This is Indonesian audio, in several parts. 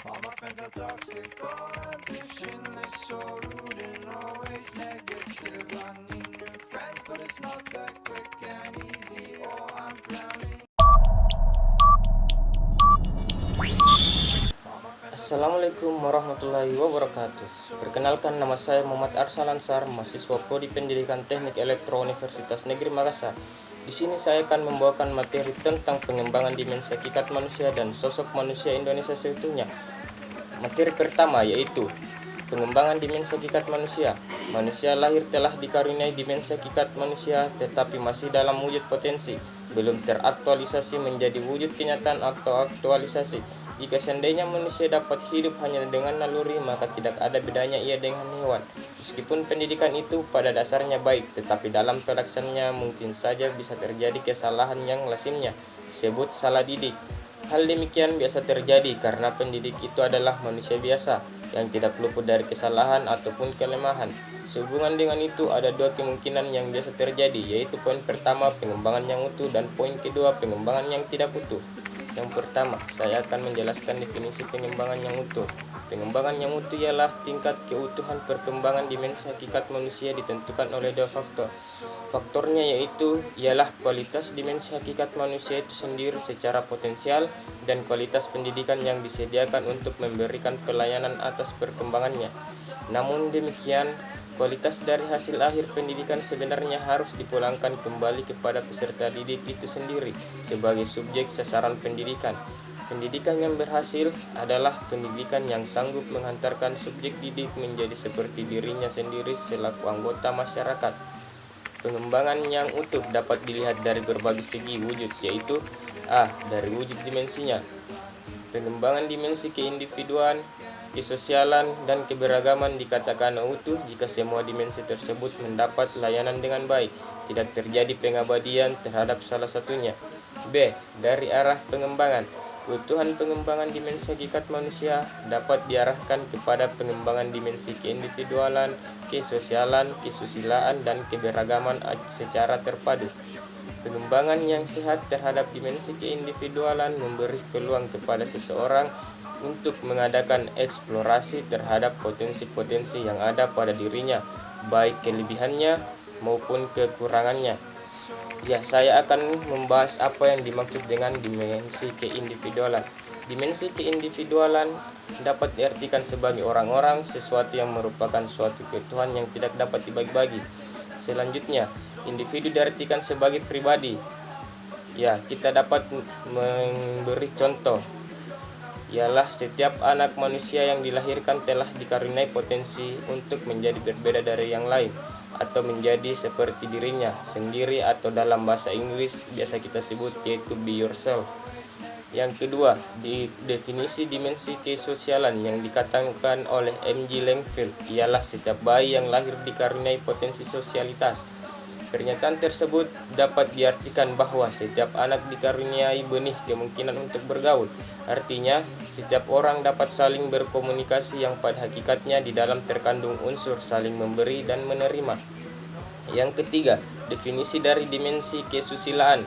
All my friends are toxic, all ambitionless, so rude and always negative. I need new friends, but it's not that quick and easy. Oh, I'm drowning. Assalamualaikum warahmatullahi wabarakatuh. Perkenalkan, nama saya Muhammad Arsal Ansar, mahasiswa Prodi Pendidikan Teknik Elektro Universitas Negeri Makassar. Di sini saya akan membawakan materi tentang pengembangan dimensi hakikat manusia dan sosok manusia Indonesia seutuhnya. Materi pertama yaitu pengembangan dimensi hakikat manusia. Manusia lahir telah dikaruniai dimensi hakikat manusia, tetapi masih dalam wujud potensi, belum teraktualisasi menjadi wujud kenyataan atau aktualisasi. Jika seandainya manusia dapat hidup hanya dengan naluri, maka tidak ada bedanya ia dengan hewan. Meskipun pendidikan itu pada dasarnya baik, tetapi dalam pelaksanaannya mungkin saja bisa terjadi kesalahan yang lazimnya disebut salah didik. Hal demikian biasa terjadi karena pendidik itu adalah manusia biasa yang tidak luput dari kesalahan ataupun kelemahan. Sehubungan dengan itu, ada dua kemungkinan yang biasa terjadi, yaitu poin pertama pengembangan yang utuh dan poin kedua pengembangan yang tidak utuh. Yang pertama, saya akan menjelaskan definisi pengembangan yang utuh. Pengembangan yang utuh ialah tingkat keutuhan perkembangan dimensi hakikat manusia ditentukan oleh dua faktor. Faktornya yaitu ialah kualitas dimensi hakikat manusia itu sendiri secara potensial dan kualitas pendidikan yang disediakan untuk memberikan pelayanan atas perkembangannya. Namun demikian, kualitas dari hasil akhir pendidikan sebenarnya harus dipulangkan kembali kepada peserta didik itu sendiri sebagai subjek sasaran pendidikan. Pendidikan yang berhasil adalah pendidikan yang sanggup menghantarkan subjek didik menjadi seperti dirinya sendiri selaku anggota masyarakat. Pengembangan yang utuh dapat dilihat dari berbagai segi wujud, yaitu A. Dari wujud dimensinya. Pengembangan dimensi keindividuan, kesosialan, dan keberagaman dikatakan utuh jika semua dimensi tersebut mendapat layanan dengan baik, tidak terjadi pengabadian terhadap salah satunya. B. Dari arah pengembangan. Keutuhan pengembangan dimensi hakikat manusia dapat diarahkan kepada pengembangan dimensi keindividualan, kesosialan, kesusilaan, dan keberagaman secara terpadu. Pengembangan yang sehat terhadap dimensi keindividualan memberi peluang kepada seseorang untuk mengadakan eksplorasi terhadap potensi-potensi yang ada pada dirinya, baik kelebihannya maupun kekurangannya. Ya, saya akan membahas apa yang dimaksud dengan dimensi keindividualan. Dimensi keindividualan dapat diartikan sebagai orang-orang, sesuatu yang merupakan suatu keutuhan yang tidak dapat dibagi-bagi. Selanjutnya, individu diartikan sebagai pribadi. Ya, kita dapat memberi contoh. Ialah setiap anak manusia yang dilahirkan telah dikaruniai potensi untuk menjadi berbeda dari yang lain, atau menjadi seperti dirinya sendiri, atau dalam bahasa Inggris biasa kita sebut yaitu be yourself. Yang kedua, di definisi dimensi kesosialan yang dikatakan oleh M.G. Langfield ialah setiap bayi yang lahir dikaruniai potensi sosialitas. Pernyataan tersebut dapat diartikan bahwa setiap anak dikaruniai benih kemungkinan untuk bergaul. Artinya, setiap orang dapat saling berkomunikasi yang pada hakikatnya di dalam terkandung unsur saling memberi dan menerima. Yang ketiga, definisi dari dimensi kesusilaan.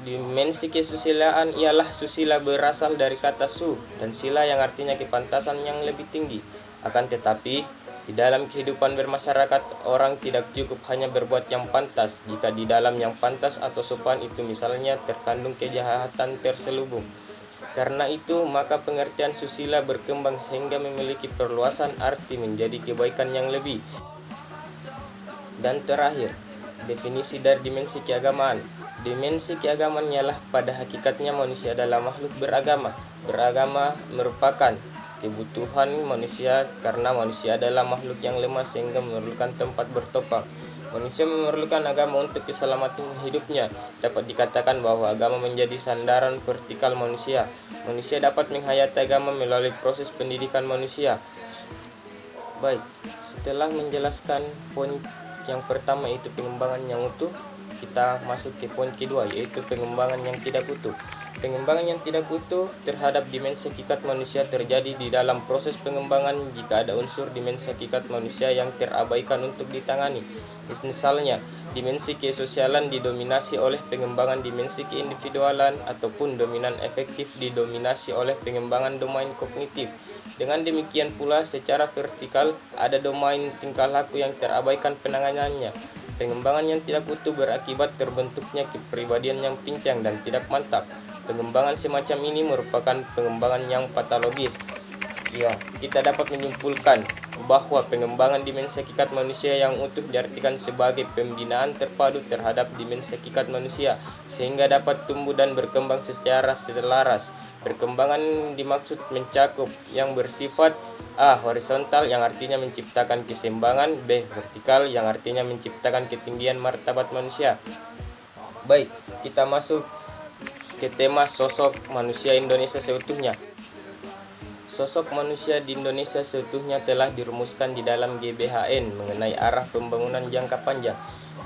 Dimensi kesusilaan ialah susila berasal dari kata su dan sila yang artinya kepantasan yang lebih tinggi. Akan tetapi, di dalam kehidupan bermasyarakat, orang tidak cukup hanya berbuat yang pantas jika di dalam yang pantas atau sopan itu misalnya terkandung kejahatan terselubung. Karena itu, maka pengertian susila berkembang sehingga memiliki perluasan arti menjadi kebaikan yang lebih. Dan terakhir, definisi dari dimensi keagamaan. Dimensi keagamaan ialah pada hakikatnya manusia adalah makhluk beragama. Beragama merupakan kebutuhan manusia karena manusia adalah makhluk yang lemah sehingga memerlukan tempat bertopang. Manusia memerlukan agama untuk keselamatan hidupnya. Dapat dikatakan bahwa agama menjadi sandaran vertikal manusia. Manusia dapat menghayati agama melalui proses pendidikan manusia. Baik, setelah menjelaskan poin yang pertama itu pengembangan yang utuh, kita masuk ke poin kedua, yaitu pengembangan yang tidak utuh. Pengembangan yang tidak utuh terhadap dimensi hakikat manusia terjadi di dalam proses pengembangan jika ada unsur dimensi hakikat manusia yang terabaikan untuk ditangani. Misalnya, dimensi kesosialan didominasi oleh pengembangan dimensi keindividualan ataupun dominan efektif didominasi oleh pengembangan domain kognitif. Dengan demikian pula secara vertikal ada domain tingkah laku yang terabaikan penanganannya. Pengembangan yang tidak utuh berakibat terbentuknya kepribadian yang pincang dan tidak mantap. Pengembangan semacam ini merupakan pengembangan yang patologis. Ya, kita dapat menyimpulkan bahwa pengembangan dimensi hakikat manusia yang utuh diartikan sebagai pembinaan terpadu terhadap dimensi hakikat manusia sehingga dapat tumbuh dan berkembang secara selaras. Perkembangan dimaksud mencakup yang bersifat A. Horizontal yang artinya menciptakan keseimbangan, B. Vertikal yang artinya menciptakan ketinggian martabat manusia. Baik, kita masuk ke tema sosok manusia Indonesia seutuhnya. Sosok manusia di Indonesia seutuhnya telah dirumuskan di dalam GBHN mengenai arah pembangunan jangka panjang.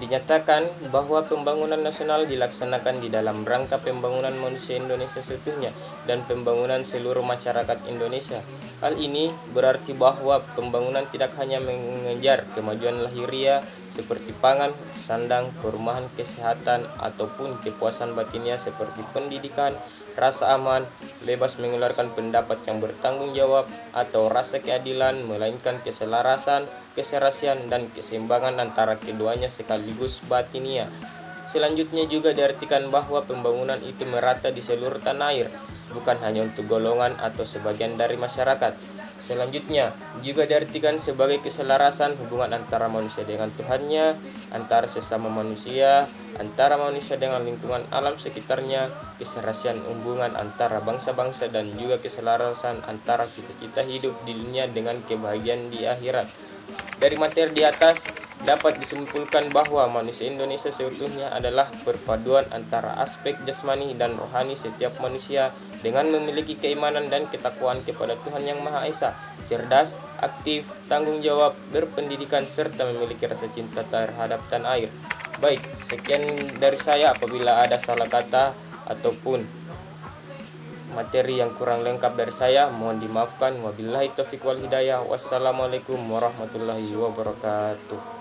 Dinyatakan bahwa pembangunan nasional dilaksanakan di dalam rangka pembangunan manusia Indonesia seutuhnya dan pembangunan seluruh masyarakat Indonesia. Hal ini berarti bahwa pembangunan tidak hanya mengejar kemajuan lahiriah seperti pangan, sandang, perumahan, kesehatan, ataupun kepuasan batinnya seperti pendidikan, rasa aman, bebas mengeluarkan pendapat yang bertanggung jawab, atau rasa keadilan, melainkan keselarasan, keserasian, dan keseimbangan antara keduanya sekaligus batinia. Selanjutnya juga diartikan bahwa pembangunan itu merata di seluruh tanah air, bukan hanya untuk golongan atau sebagian dari masyarakat. Selanjutnya juga diartikan sebagai keselarasan hubungan antara manusia dengan Tuhannya, antara sesama manusia, antara manusia dengan lingkungan alam sekitarnya, keserasian hubungan antara bangsa-bangsa, dan juga keselarasan antara cita-cita hidup di dunia dengan kebahagiaan di akhirat. Dari materi di atas dapat disimpulkan bahwa manusia Indonesia seutuhnya adalah perpaduan antara aspek jasmani dan rohani setiap manusia dengan memiliki keimanan dan ketakwaan kepada Tuhan Yang Maha Esa, cerdas, aktif, tanggung jawab, berpendidikan, serta memiliki rasa cinta terhadap tanah air. Baik, sekian dari saya. Apabila ada salah kata ataupun materi yang kurang lengkap dari saya, mohon dimaafkan. Wabillahi taufiq wal hidayah. Wassalamualaikum warahmatullahi wabarakatuh.